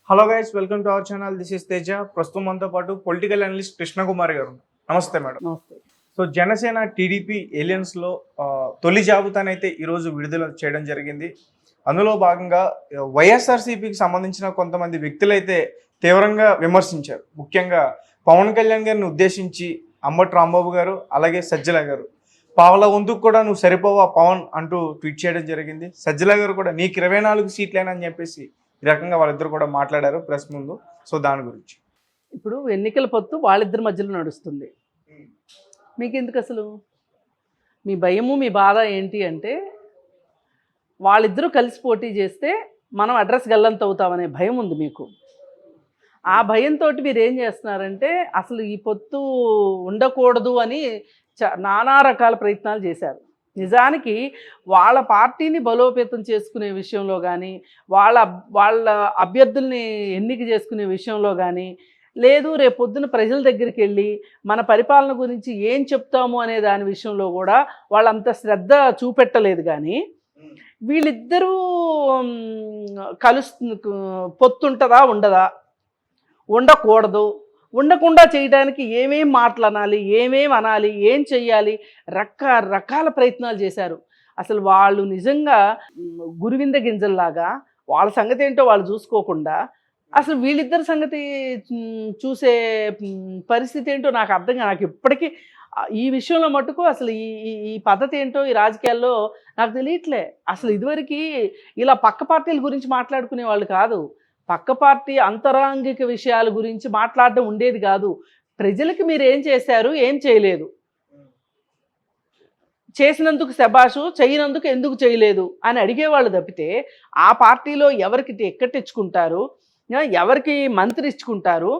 Hello guys, welcome to our channel. This is Teja. ప్రస్తుతం మనతో పాటు పొలిటికల్ అనలిస్ట్ కృష్ణకుమార్ గారు. నమస్తే మేడం. నమస్తే. సో జనసేన టీడీపీ ఏలియన్స్లో తొలి జాబితానైతే ఈరోజు విడుదల చేయడం జరిగింది. అందులో భాగంగా వైఎస్ఆర్సీపీకి సంబంధించిన కొంతమంది వ్యక్తులైతే తీవ్రంగా విమర్శించారు. ముఖ్యంగా పవన్ కళ్యాణ్ గారిని ఉద్దేశించి అంబటి రాంబాబు గారు, అలాగే సజ్జల గారు పావల వంతుకు కూడా నువ్వు సరిపోవా పవన్ అంటూ ట్వీట్ చేయడం జరిగింది. సజ్జల గారు కూడా నీకు 24 సీట్లేనని చెప్పేసి ఈ రకంగా వాళ్ళిద్దరు కూడా మాట్లాడారు ప్రెస్ ముందు. సో దాని గురించి ఇప్పుడు ఎన్నికల పొత్తు వాళ్ళిద్దరి మధ్యలో నడుస్తుంది. మీకు ఎందుకు అసలు మీ భయము మీ బాధ ఏంటి అంటే, వాళ్ళిద్దరూ కలిసి పోటీ చేస్తే మనం అడ్రస్ గల్లంత అవుతామనే భయం ఉంది మీకు. ఆ భయంతో మీరు ఏం చేస్తున్నారంటే, అసలు ఈ పొత్తు ఉండకూడదు అని నానా రకాల ప్రయత్నాలు చేశారు. నిజానికి వాళ్ళ పార్టీని బలోపేతం చేసుకునే విషయంలో కానీ, వాళ్ళ అభ్యర్థుల్ని ఎన్నిక చేసుకునే విషయంలో కానీ, లేదు రేపొద్దున ప్రజల దగ్గరికి వెళ్ళి మన పరిపాలన గురించి ఏం చెప్తాము అనే దాని విషయంలో కూడా వాళ్ళంత శ్రద్ధ చూపెట్టలేదు. కానీ వీళ్ళిద్దరూ పొత్తుంటుందా ఉండదా, ఉండకూడదు, ఉండకుండా చేయడానికి ఏమేం మాటలు ఏమేం అనాలి, ఏం చెయ్యాలి, రకరకాల ప్రయత్నాలు చేశారు. అసలు వాళ్ళు నిజంగా గురువింద గింజల్లాగా వాళ్ళ సంగతి ఏంటో వాళ్ళు చూసుకోకుండా అసలు వీళ్ళిద్దరి సంగతి చూసే పరిస్థితి ఏంటో నాకు నాకు ఇప్పటికీ ఈ విషయంలో మటుకు అసలు ఈ పద్ధతి ఏంటో ఈ రాజకీయాల్లో నాకు తెలియట్లే. అసలు ఇదివరకు ఇలా పక్క పార్టీల గురించి మాట్లాడుకునే వాళ్ళు కాదు, పక్క పార్టీ అంతరంగిక విషయాల గురించి మాట్లాడడం ఉండేది కాదు. ప్రజలకి మీరు ఏం చేశారు, ఏం చేయలేదు, చేసినందుకు శబాషు, చేయనందుకు ఎందుకు చేయలేదు అని అడిగేవాళ్ళు తప్పితే ఆ పార్టీలో ఎవరికి ఎక్కటిచ్చుకుంటారు, ఎవరికి మంత్రి ఇచ్చుకుంటారు,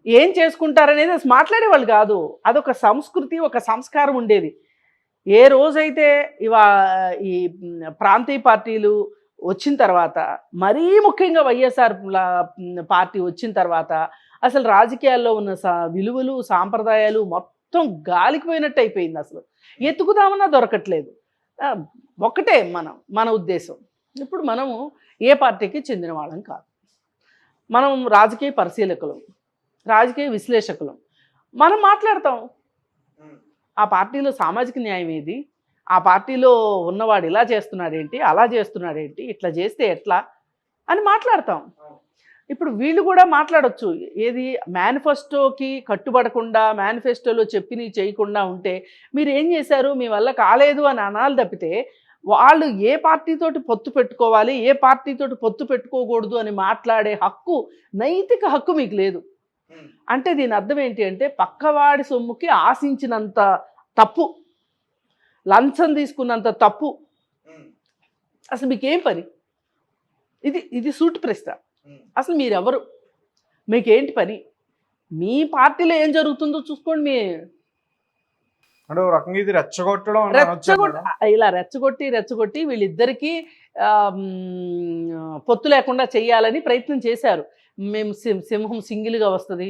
ఏం చేసుకుంటారనేది అసలు మాట్లాడేవాళ్ళు కాదు. అదొక సంస్కృతి, ఒక సంస్కారం ఉండేది. ఏ రోజైతే ఈ ప్రాంతీయ పార్టీలు వచ్చిన తర్వాత, మరీ ముఖ్యంగా వైఎస్ఆర్ పార్టీ వచ్చిన తర్వాత అసలు రాజకీయాల్లో ఉన్న విలువలు సాంప్రదాయాలు మొత్తం గాలికిపోయినట్టు అయిపోయింది. అసలు ఎత్తుకుదామన్నా దొరకట్లేదు. ఒక్కటే మన ఉద్దేశం, ఇప్పుడు మనము ఏ పార్టీకి చెందిన వాళ్ళం కాదు, మనం రాజకీయ పరిశీలకులం, రాజకీయ విశ్లేషకులం. మనం మాట్లాడతాం ఆ పార్టీలో సామాజిక న్యాయం ఏది, ఆ పార్టీలో ఉన్నవాడు ఇలా చేస్తున్నాడేంటి, అలా చేస్తున్నాడేంటి, ఇట్లా చేస్తే ఎట్లా అని మాట్లాడతాం. ఇప్పుడు వీళ్ళు కూడా మాట్లాడొచ్చు. ఏది మేనిఫెస్టోకి కట్టుబడకుండా, మేనిఫెస్టోలో చెప్పినవి చేయకుండా ఉంటే మీరు ఏం చేశారు, మీ వల్ల కాలేదు అని అనాలి తప్పితే వాళ్ళు ఏ పార్టీతోటి పొత్తు పెట్టుకోవాలి, ఏ పార్టీతోటి పొత్తు పెట్టుకోకూడదు అని మాట్లాడే హక్కు, నైతిక హక్కు మీకు లేదు. అంటే దీని అర్థం ఏంటి అంటే, పక్కవాడి సొమ్ముకి ఆశించినంత తప్పు, లంచం తీసుకున్నంత తప్పు. అసలు మీకేం పని? ఇది సూటి ప్రశ్న. అసలు మీరెవరు, మీకేంటి పని, మీ పార్టీలో ఏం జరుగుతుందో చూసుకోండి. అంటే ఒక రకంగా ఇది రెచ్చగొట్టడం, ఇలా రెచ్చగొట్టి వీళ్ళిద్దరికీ పొత్తు లేకుండా చేయాలని ప్రయత్నం చేశారు. మేము సింహం సింగిల్గా వస్తుంది,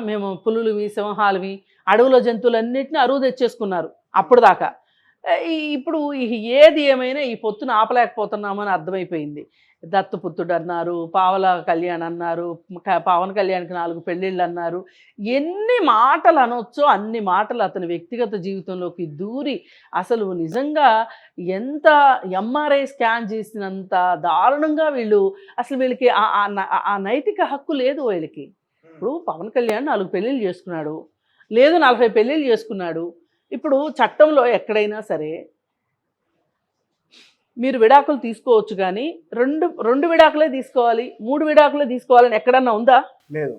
మేము పులులువి సింహాలవి అడవుల జంతువులన్నింటినీ అరువు తెచ్చేసుకున్నారు అప్పుడు దాకా. ఇప్పుడు ఏది ఏమైనా ఈ పొత్తును ఆపలేకపోతున్నామని అర్థమైపోయింది. దత్తపుత్రుడు అన్నారు, పావల కళ్యాణ్ అన్నారు, పవన్ కళ్యాణ్కి 4 పెళ్ళిళ్ళు అన్నారు. ఎన్ని మాటలు అనొచ్చో అన్ని మాటలు అతని వ్యక్తిగత జీవితంలోకి దూరి అసలు నిజంగా ఎంత ఎంఆర్ఐ స్కాన్ చేసినంత దారుణంగా వీళ్ళకి ఆ నైతిక హక్కు లేదు వీళ్ళకి. ఇప్పుడు పవన్ కళ్యాణ్ 4 పెళ్ళిళ్ళు చేసుకున్నాడు, లేదు 40 పెళ్ళిళ్ళు చేసుకున్నాడు. ఇప్పుడు చట్టంలో ఎక్కడైనా సరే మీరు విడాకులు తీసుకోవచ్చు, కానీ రెండు విడాకులే తీసుకోవాలి, 3 విడాకులే తీసుకోవాలని ఎక్కడన్నా ఉందా? లేదు.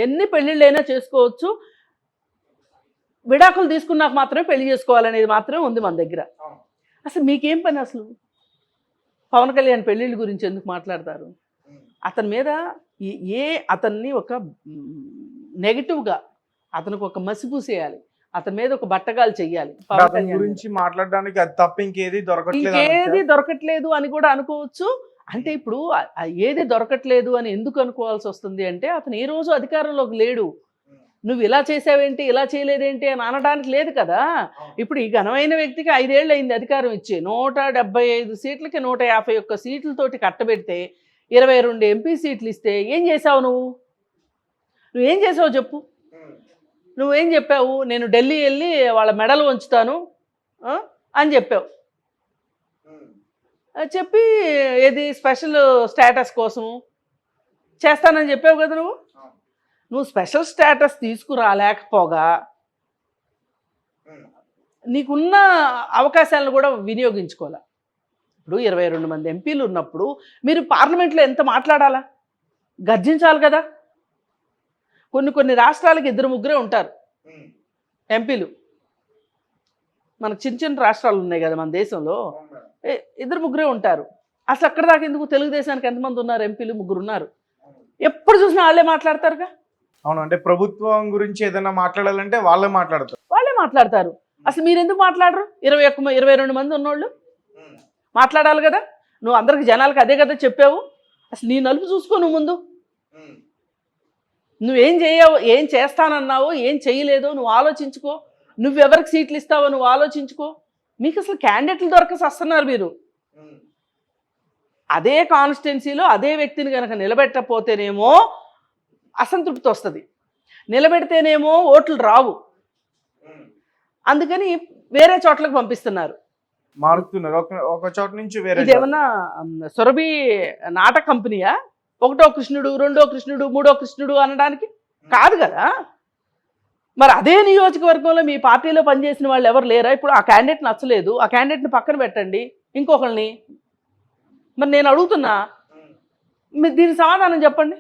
ఎన్ని పెళ్ళిళ్ళైనా చేసుకోవచ్చు, విడాకులు తీసుకున్నాక మాత్రమే పెళ్లి చేసుకోవాలనేది మాత్రమే ఉంది మన దగ్గర. అసలు మీకేం పని? అసలు పవన్ కళ్యాణ్ పెళ్ళిళ్ళ గురించి ఎందుకు మాట్లాడతారు? అతని మీద అతన్ని ఒక నెగిటివ్గా అతనికి ఒక మసిపూసేయాలి, అతని మీద ఒక బట్టగాలు చెయ్యాలి. గురించి మాట్లాడడానికి అది తప్ప ఇంకేది దొరకట్లేదు అని కూడా అనుకోవచ్చు. అంటే ఇప్పుడు ఏది దొరకట్లేదు అని ఎందుకు అనుకోవాల్సి వస్తుంది అంటే, అతను ఏ రోజు అధికారంలోకి లేడు. నువ్వు ఇలా చేసావేంటి, ఇలా చేయలేదేంటి అని అనడానికి లేదు కదా. ఇప్పుడు ఈ ఘనమైన వ్యక్తికి 5 ఏళ్ళు అయింది అధికారం ఇచ్చి, 175 సీట్లకి 151 సీట్లతోటి కట్టబెడితే 22 ఎంపీ సీట్లు ఇస్తే ఏం చేసావు నువ్వేం చేసావు చెప్పు. నువ్వేం చెప్పావు? నేను ఢిల్లీ వెళ్ళి వాళ్ళ మెడలు వంచుతాను అని చెప్పావు. చెప్పి ఏది స్పెషల్ స్టేటస్ కోసం చేస్తానని చెప్పావు కదా. నువ్వు స్పెషల్ స్టేటస్ తీసుకురాలేకపోగా నీకున్న అవకాశాలను కూడా వినియోగించుకోవాలి. ఇప్పుడు 22 మంది ఎంపీలు ఉన్నప్పుడు మీరు పార్లమెంట్లో ఎంత మాట్లాడాలా, గర్జించాలి కదా. కొన్ని రాష్ట్రాలకు 2-3 ఉంటారు ఎంపీలు. మనకు చిన్న రాష్ట్రాలు ఉన్నాయి కదా మన దేశంలో, 2-3 ఉంటారు. అసలు అక్కడ దాకా ఎందుకు? తెలుగుదేశానికి ఎంతమంది ఉన్నారు ఎంపీలు? 3 ఉన్నారు. ఎప్పుడు చూసినా వాళ్ళే మాట్లాడతారుగా. అవును, అంటే ప్రభుత్వం గురించి ఏదైనా మాట్లాడాలంటే వాళ్ళే మాట్లాడతారు. అసలు మీరు ఎందుకు మాట్లాడరు? 22 మంది ఉన్నోళ్ళు మాట్లాడాలి కదా. నువ్వు అందరికి జనాలకు అదే కదా చెప్పావు. అసలు నీ నలుపు చూసుకో నువ్వు ముందు. నువ్వేం చేయవు, ఏం చేస్తానన్నావో, ఏం చేయలేదో నువ్వు ఆలోచించుకో. నువ్వెవరికి సీట్లు ఇస్తావో నువ్వు ఆలోచించుకో. మీకు అసలు క్యాండిడేట్లు దొరక వస్తున్నారు మీరు. అదే కాన్స్టిట్యున్సీలో అదే వ్యక్తిని కనుక నిలబెట్టకపోతేనేమో అసంతృప్తి వస్తుంది, నిలబెడితేనేమో ఓట్లు రావు. అందుకని వేరే చోట్లకు పంపిస్తున్నారు, మారుతున్నారు. ఒక చోట నుంచి వేరే. ఇదేమన్నా సురభి నాటక కంపెనీయా? 1వ కృష్ణుడు, 2వ కృష్ణుడు, 3వ కృష్ణుడు అనడానికి కాదు కదా. మరి అదే నియోజకవర్గంలో మీ పార్టీలో పనిచేసిన వాళ్ళు ఎవరు లేరా? ఇప్పుడు ఆ క్యాండిడేట్ నచ్చలేదు, ఆ క్యాండిడేట్ని పక్కన పెట్టండి, ఇంకొకరిని. మరి నేను అడుగుతున్నా, మీరు దీనికి సమాధానం చెప్పండి.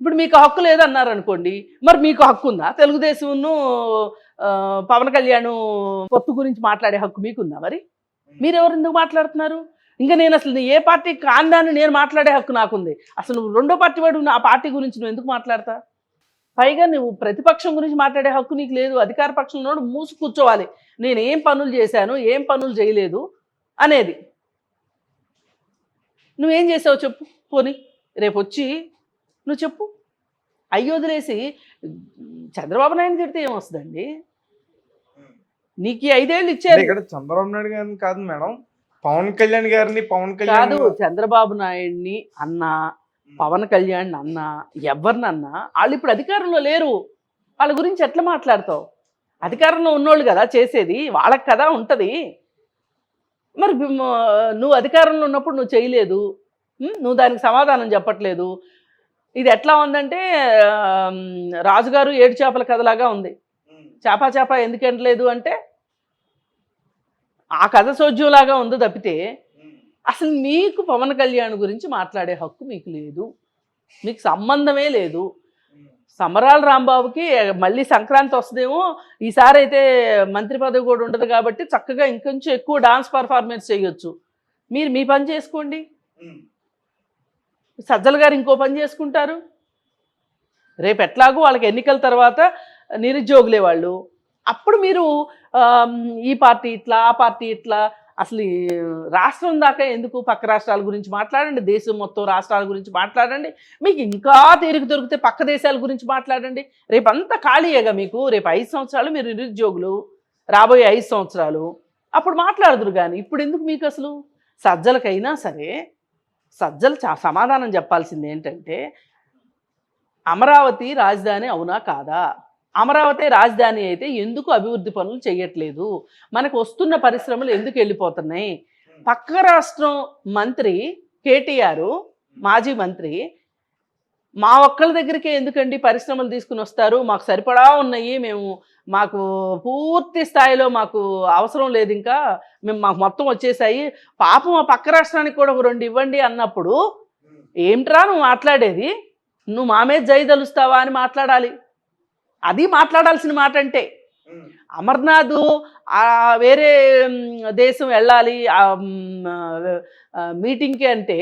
ఇప్పుడు మీకు హక్కు లేదన్నారు అనుకోండి, మరి మీకు హక్కు ఉందా? తెలుగుదేశంను పవన్ కళ్యాణ్ పొత్తు గురించి మాట్లాడే హక్కు మీకుందా? మరి మీరెవరు ఎందుకు మాట్లాడుతున్నారు? ఇంకా నేను అసలు ఏ పార్టీ కాందాన్ని నేను మాట్లాడే హక్కు నాకుంది. అసలు నువ్వు 2వ పార్టీ వాడు ఆ పార్టీ గురించి నువ్వు ఎందుకు మాట్లాడతా? పైగా నువ్వు ప్రతిపక్షం గురించి మాట్లాడే హక్కు నీకు లేదు. అధికార పక్షంలో మూసు కూర్చోవాలి, నేను ఏం పనులు చేశాను, ఏం పనులు చేయలేదు అనేది. నువ్వేం చేసావు చెప్పు. పోనీ రేపు వచ్చి నువ్వు చెప్పు. అయ్యి వదిలేసి చంద్రబాబు నాయుడు తిడితే ఏమొస్తుందండి? నీకు 5 ఏళ్ళు ఇచ్చారు. ఇక్కడ చంద్రబాబు నాయుడు గారిని కాదు మేడం, పవన్ కళ్యాణ్ గారిని. కాదు, చంద్రబాబు నాయుడిని అన్నా, పవన్ కళ్యాణ్ అన్నా, ఎవరినన్నా వాళ్ళు ఇప్పుడు అధికారంలో లేరు. వాళ్ళ గురించి ఎట్లా మాట్లాడతావు? అధికారంలో ఉన్నోళ్ళు కదా చేసేది, వాళ్ళకి కదా ఉంటుంది. మరి నువ్వు అధికారంలో ఉన్నప్పుడు నువ్వు చేయలేదు, నువ్వు దానికి సమాధానం చెప్పట్లేదు. ఇది ఎట్లా ఉందంటే రాజుగారు 7 చేపల కథలాగా ఉంది. చేప ఎందుకు ఎండలేదు అంటే ఆ కథ సోజ్యంలాగా ఉంది తప్పితే అసలు మీకు పవన్ కళ్యాణ్ గురించి మాట్లాడే హక్కు మీకు లేదు, మీకు సంబంధమే లేదు. సమరాల రాంబాబుకి మళ్ళీ సంక్రాంతి వస్తుందేమో, ఈసారి అయితే మంత్రి పదవి కూడా ఉండదు కాబట్టి చక్కగా ఇంకొంచెం ఎక్కువ డాన్స్ పర్ఫార్మెన్స్ చేయొచ్చు. మీరు మీ పని చేసుకోండి, సజ్జల గారు ఇంకో పని చేసుకుంటారు. రేపు ఎట్లాగూ వాళ్ళకి ఎన్నికల తర్వాత నిరుద్యోగులే వాళ్ళు. అప్పుడు మీరు ఈ పార్టీ ఇట్లా, ఆ పార్టీ ఇట్లా, అసలు రాష్ట్రం దాకా ఎందుకు? పక్క రాష్ట్రాల గురించి మాట్లాడండి, దేశం మొత్తం రాష్ట్రాల గురించి మాట్లాడండి. మీకు ఇంకా తీరిక దొరికితే పక్క దేశాల గురించి మాట్లాడండి. రేపు అంతా ఖాళీయేగా మీకు. రేపు 5 సంవత్సరాలు మీరు నిరుద్యోగులు, రాబోయే 5 సంవత్సరాలు అప్పుడు మాట్లాడదురు. కానీ ఇప్పుడు ఎందుకు మీకు? అసలు సజ్జలకైనా సరే సజ్జలు సమాధానం చెప్పాల్సింది ఏంటంటే, అమరావతి రాజధాని అవునా కాదా? అమరావతి రాజధాని అయితే ఎందుకు అభివృద్ధి పనులు చేయట్లేదు? మనకు వస్తున్న పరిశ్రమలు ఎందుకు వెళ్ళిపోతున్నాయి? పక్క రాష్ట్రం మంత్రి కేటీఆర్, మాజీ మంత్రి, మా ఒక్కళ్ళ దగ్గరికే ఎందుకండి పరిశ్రమలు తీసుకుని వస్తారు? మాకు సరిపడా ఉన్నాయి, మాకు పూర్తి స్థాయిలో మాకు అవసరం లేదు, ఇంకా మాకు మొత్తం వచ్చేసాయి, పాపం ఆ పక్క రాష్ట్రానికి కూడా ఒక 2 ఇవ్వండి అన్నప్పుడు ఏమిట్రా నువ్వు మాట్లాడేది? నువ్వు మా మీద జైదలుస్తావా అని మాట్లాడాలి. అది మాట్లాడాల్సిన మాట. అంటే అమర్నాథ్ వేరే దేశం వెళ్ళాలి మీటింగ్కి అంటే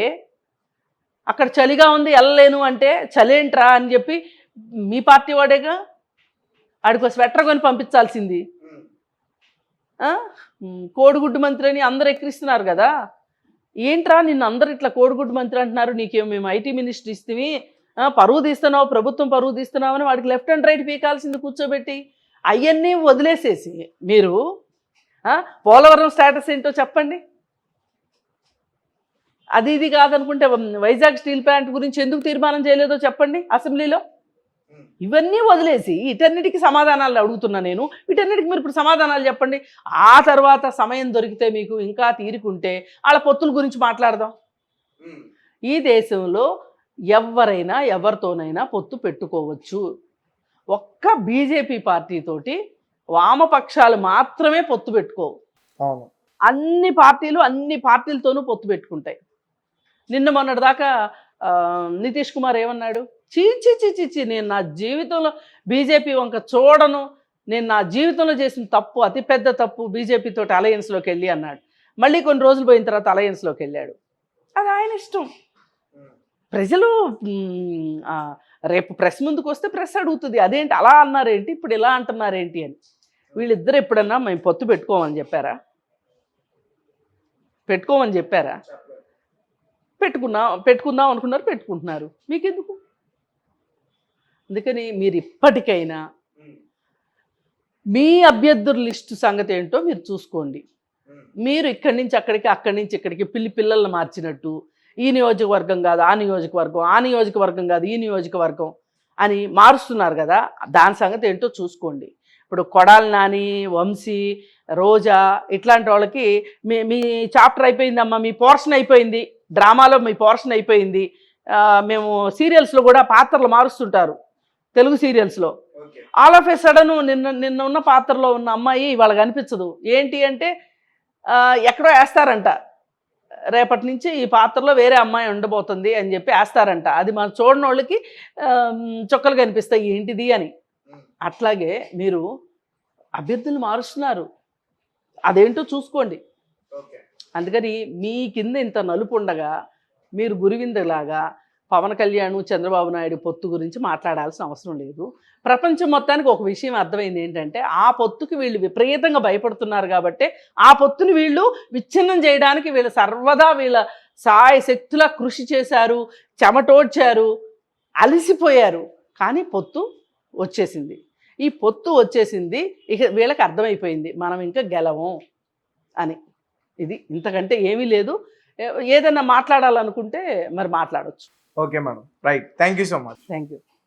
అక్కడ చలిగా ఉంది వెళ్ళలేను అంటే చలేంట్రా అని చెప్పి మీ పార్టీ వాడేగా ఆడికి స్వెటర్ కొని పంపించాల్సింది. కోడిగుడ్డు మంత్రి అని అందరు ఎక్కిరిస్తున్నారు కదా. ఏంట్రా నిన్ను అందరు ఇట్లా కోడిగుడ్డు మంత్రి అంటున్నారు, నీకేమో మేము ఐటీ మినిస్టర్ ఇస్తే పరువు తీస్తున్నావు, ప్రభుత్వం పరువు తీస్తున్నావు అని వాడికి లెఫ్ట్ అండ్ రైట్ పీకాల్సింది కూర్చోబెట్టి. అవన్నీ వదిలేసేసి మీరు పోలవరం స్టేటస్ ఏంటో చెప్పండి. అది ఇది కాదనుకుంటే వైజాగ్ స్టీల్ ప్లాంట్ గురించి ఎందుకు తీర్మానం చేయలేదో చెప్పండి అసెంబ్లీలో. ఇవన్నీ వదిలేసి వీటన్నిటికీ సమాధానాలు అడుగుతున్నా నేను. వీటన్నిటికీ మీరు ఇప్పుడు సమాధానాలు చెప్పండి. ఆ తర్వాత సమయం దొరికితే మీకు ఇంకా తీరుకుంటే వాళ్ళ పొత్తుల గురించి మాట్లాడదాం. ఈ దేశంలో ఎవరైనా ఎవరితోనైనా పొత్తు పెట్టుకోవచ్చు. ఒక్క బీజేపీ పార్టీతోటి వామపక్షాలు మాత్రమే పొత్తు పెట్టుకోవు. అవును. అన్ని పార్టీలతోనూ పొత్తు పెట్టుకుంటాయి. నిన్న మొన్నటి దాకా నితీష్ కుమార్ ఏమన్నాడు? చీచి చీచి నేను నా జీవితంలో బీజేపీ వంక చూడను, నేను నా జీవితంలో చేసిన తప్పు, అతిపెద్ద తప్పు బీజేపీతో అలయన్స్లోకి వెళ్ళి అన్నాడు. మళ్ళీ కొన్ని రోజులు పోయిన తర్వాత అలయన్స్లోకి వెళ్ళాడు. అది ఆయన ఇష్టం. ప్రజలు రేపు ప్రెస్ ముందుకు వస్తే ప్రెస్ అడుగుతుంది, అదేంటి అలా అన్నారేంటి, ఇప్పుడు ఇలా అంటున్నారేంటి అని. వీళ్ళిద్దరు ఎప్పుడన్నా మేము పొత్తు పెట్టుకోమని చెప్పారా? పెట్టుకుందాం అనుకున్నారు, పెట్టుకుంటున్నారు. మీకెందుకు? అందుకని మీరు ఇప్పటికైనా మీ అభ్యర్థుల లిస్టు సంగతి ఏంటో మీరు చూసుకోండి. మీరు ఇక్కడి నుంచి అక్కడికి, అక్కడి నుంచి ఇక్కడికి పిల్లల్ని మార్చినట్టు ఈ నియోజకవర్గం కాదు ఆ నియోజకవర్గం, ఆ నియోజకవర్గం కాదు ఈ నియోజకవర్గం అని మారుస్తున్నారు కదా, దాని సంగతి ఏంటో చూసుకోండి. ఇప్పుడు కొడాలి నాని, వంశీ, రోజా ఇట్లాంటి వాళ్ళకి మీ చాప్టర్ అయిపోయిందమ్మా, మీ పోర్షన్ అయిపోయింది, డ్రామాలో మీ పోర్షన్ అయిపోయింది, మేము సీరియల్స్లో కూడా పాత్రలు మారుస్తుంటారు తెలుగు సీరియల్స్లో. ఆల్ ఆఫ్ ఏ సడన్ నిన్న ఉన్న పాత్రలో ఉన్న అమ్మాయి వాళ్ళకి అనిపించదు. ఏంటి అంటే ఎక్కడో వేస్తారంట, రేపటి నుంచి ఈ పాత్రలో వేరే అమ్మాయి ఉండబోతుంది అని చెప్పి వేస్తారంట. అది మనం చూడని వాళ్ళకి చొక్కలు కనిపిస్తాయి ఏంటిది అని. అట్లాగే మీరు అభ్యర్థులు మారుస్తున్నారు, అదేంటో చూసుకోండి. అందుకని మీ కింద ఇంత నలుపు ఉండగా మీరు గురివిందలాగా పవన్ కళ్యాణ్, చంద్రబాబు నాయుడు పొత్తు గురించి మాట్లాడాల్సిన అవసరం లేదు. ప్రపంచం మొత్తానికి ఒక విషయం అర్థమైంది ఏంటంటే ఆ పొత్తుకి వీళ్ళు విపరీతంగా భయపడుతున్నారు కాబట్టి ఆ పొత్తుని వీళ్ళు విచ్ఛిన్నం చేయడానికి వీళ్ళు సర్వదా వీళ్ళ శక్తులా కృషి చేశారు, చెమటోడ్చారు, అలసిపోయారు. కానీ పొత్తు వచ్చేసింది. ఈ పొత్తు వచ్చేసింది, ఇక వీళ్ళకి అర్థమైపోయింది మనం ఇంకా గెలవం అని. ఇది ఇంతకంటే ఏమీ లేదు. ఏదైనా మాట్లాడాలనుకుంటే మరి మాట్లాడవచ్చు. Okay madam, right. Thank you so much. Thank you.